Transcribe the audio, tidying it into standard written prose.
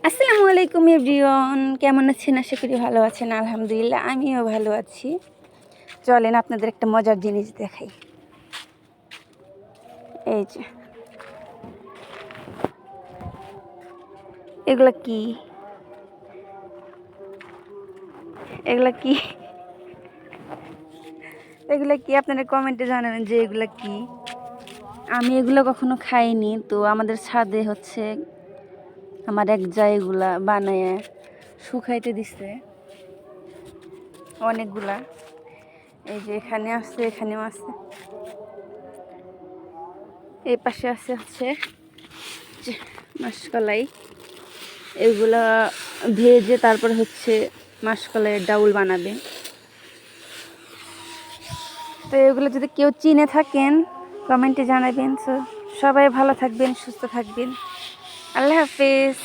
আসসালামু আলাইকুম এভরিওয়ান, কেমন আছেন? আশা করি ভালো আছেন। আলহামদুলিল্লাহ আমিও ভালো আছি। চলেন আপনাদের একটা মজার জিনিস দেখাই। এই যে এগুলা কি এগুলা কি এগুলা কি আপনারা কমেন্টে জানাবেন যে এগুলা কি। আমি এগুলো কখনো খাইনি, তো আমাদের ছাদে হচ্ছে আমার এক যা এগুলা বানায় শুকাইতে দিছে অনেকগুলা। এই যে এখানে আছে, এখানেও আছে, এই পাশে আছে হচ্ছে মাসকলাই। এগুলা ভেজে তারপর হচ্ছে মাসকলাইয়ের ডাউল বানাবে। তো এগুলো যদি কেউ চিনে থাকেন কমেন্টে জানাবেন। সো সবাই ভালো থাকবেন, সুস্থ থাকবেন। আল্লাহ হাফেজ।